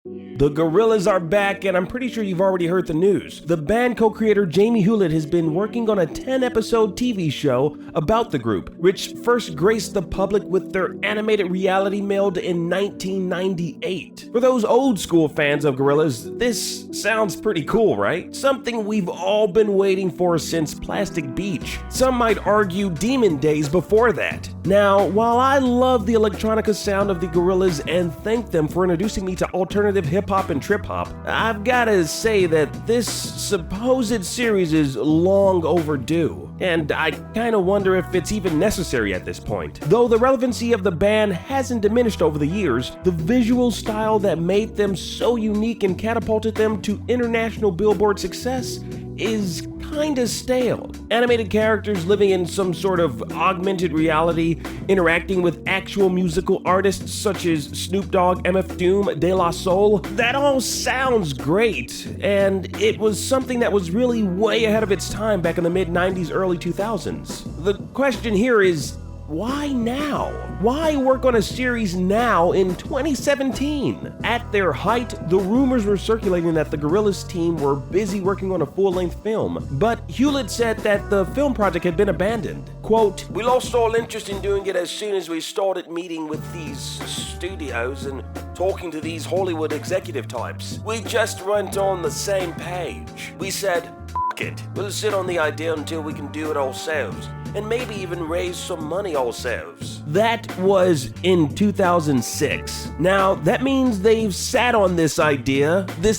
The Gorillaz are back, and I'm pretty sure you've already heard the news. The band co-creator Jamie Hewlett has been working on a 10-episode TV show about the group, which first graced the public with their animated reality mailed in 1998. For those old school fans of Gorillaz, this sounds pretty cool, right? Something we've all been waiting for since Plastic Beach. Some might argue Demon Days before that. Now, while I love the electronica sound of the Gorillaz and thank them for introducing me to alternative hip-hop and trip-hop, I've gotta say that this supposed series is long overdue, and I kinda wonder if it's even necessary at this point. Though the relevancy of the band hasn't diminished over the years, the visual style that made them so unique and catapulted them to international Billboard success is kinda stale. Animated characters living in some sort of augmented reality, interacting with actual musical artists such as Snoop Dogg, MF Doom, De La Soul, that all sounds great, and it was something that was really way ahead of its time back in the mid-90s, early 2000s. The question here is, why now? Why work on a series now in 2017? At their height, the rumors were circulating that the Gorillaz team were busy working on a full-length film, but Hewlett said that the film project had been abandoned. Quote, "We lost all interest in doing it as soon as we started meeting with these studios and talking to these Hollywood executive types. We just weren't on the same page. We said, F it, we'll sit on the idea until we can do it ourselves, and maybe even raise some money ourselves." That was in 2006. Now, that means they've sat on this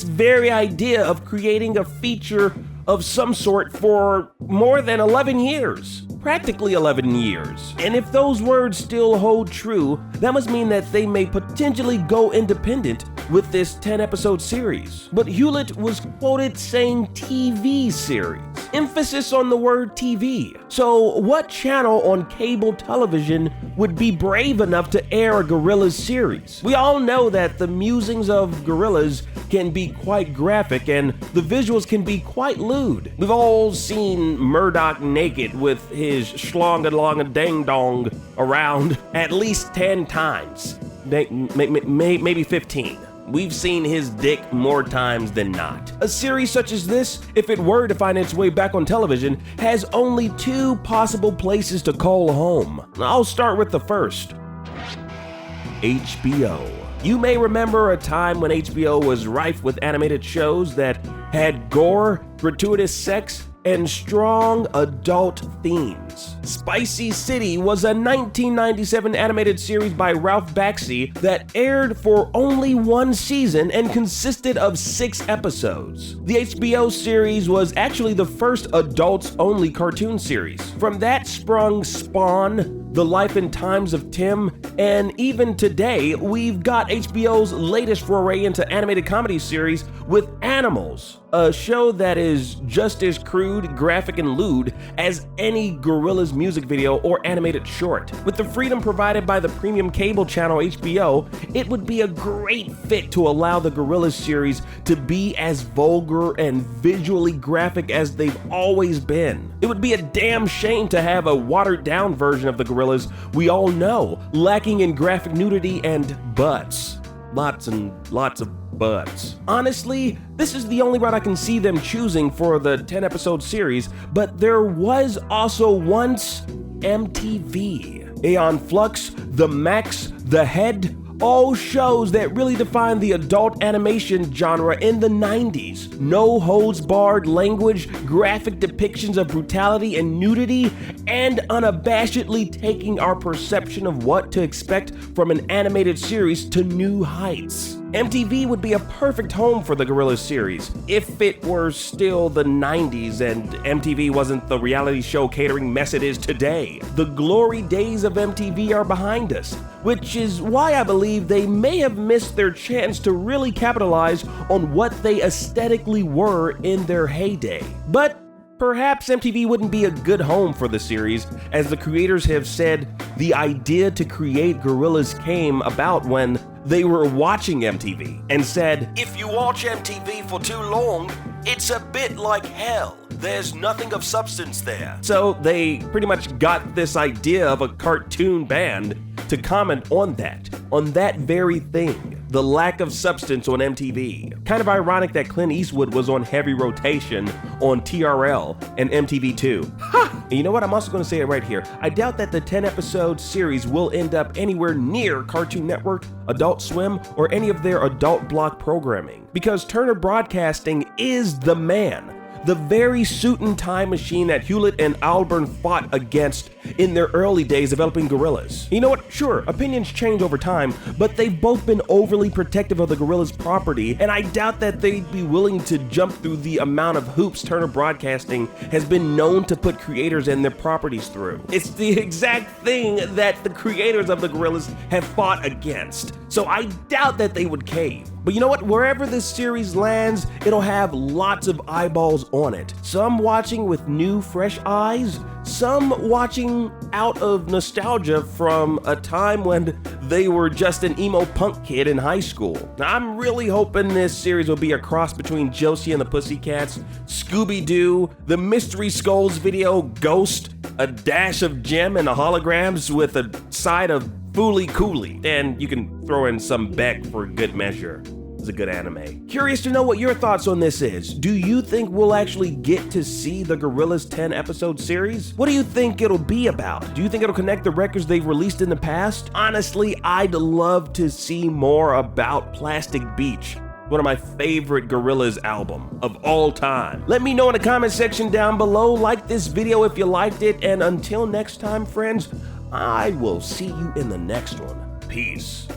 very idea of creating a feature of some sort for more than 11 years. Practically 11 years. And if those words still hold true, that must mean that they may potentially go independent with this 10-episode series. But Hewlett was quoted saying TV series. Emphasis on the word TV. So what channel on cable television would be brave enough to air a Gorillaz series? We all know that the musings of Gorillaz can be quite graphic and the visuals can be quite lewd. We've all seen Murdoch naked with his schlong-a-long-a-ding-dong around at least 10 times. Maybe 15. We've seen his dick more times than not. A series such as this, if it were to find its way back on television, has only two possible places to call home. I'll start with the first. HBO. You may remember a time when HBO was rife with animated shows that had gore, gratuitous sex, and strong adult themes. Spicy City was a 1997 animated series by Ralph Bakshi that aired for only one season and consisted of 6 episodes. The HBO series was actually the first adults-only cartoon series. From that sprung Spawn, The Life and Times of Tim, and even today, we've got HBO's latest foray into animated comedy series with Animals, a show that is just as crude, graphic, and lewd as any Gorillaz music video or animated short. With the freedom provided by the premium cable channel HBO, it would be a great fit to allow the Gorillaz series to be as vulgar and visually graphic as they've always been. It would be a damn shame to have a watered-down version of the Gorillaz we all know, lacking in graphic nudity and butts. Lots and lots of butts. Honestly, this is the only route I can see them choosing for the 10-episode series, but there was also once MTV. Aeon Flux, The Max, The Head, all shows that really defined the adult animation genre in the 90s. No holds barred language, graphic depictions of brutality and nudity, and unabashedly taking our perception of what to expect from an animated series to new heights. MTV would be a perfect home for the Gorillaz series if it were still the 90s and MTV wasn't the reality show catering mess it is today. The glory days of MTV are behind us, which is why I believe they may have missed their chance to really capitalize on what they aesthetically were in their heyday. But perhaps MTV wouldn't be a good home for the series, as the creators have said the idea to create Gorillaz came about when they were watching MTV and said, "If you watch MTV for too long, it's a bit like hell. There's nothing of substance there." So they pretty much got this idea of a cartoon band to comment on that very thing. the lack of substance on MTV. Kind of ironic that Clint Eastwood was on heavy rotation on TRL and MTV2. Ha! And you know what? I'm also going to say it right here. I doubt that the 10-episode series will end up anywhere near Cartoon Network, Adult Swim, or any of their adult block programming. Because Turner Broadcasting is the man. The very suit and tie machine that Hewlett and Alburn fought against in their early days developing Gorillaz. You know what? Sure, opinions change over time, but they've both been overly protective of the Gorillaz property, and I doubt that they'd be willing to jump through the amount of hoops Turner Broadcasting has been known to put creators and their properties through. It's the exact thing that the creators of the Gorillaz have fought against, so I doubt that they would cave. But you know what? Wherever this series lands, it'll have lots of eyeballs on it. Some watching with new, fresh eyes, some watching out of nostalgia from a time when they were just an emo punk kid in high school. Now, I'm really hoping this series will be a cross between Josie and the Pussycats, Scooby-Doo, the Mystery Skulls video, Ghost, a dash of Jim and the holograms with a side of Fooly Cooley, and you can throw in some Beck for good measure. It's a good anime. Curious to know what your thoughts on this is. Do you think we'll actually get to see the Gorillaz 10-episode series? What do you think it'll be about? Do you think it'll connect the records they've released in the past? Honestly, I'd love to see more about Plastic Beach, one of my favorite Gorillaz album of all time. Let me know in the comment section down below. Like this video if you liked it, and until next time, friends, I will see you in the next one. Peace.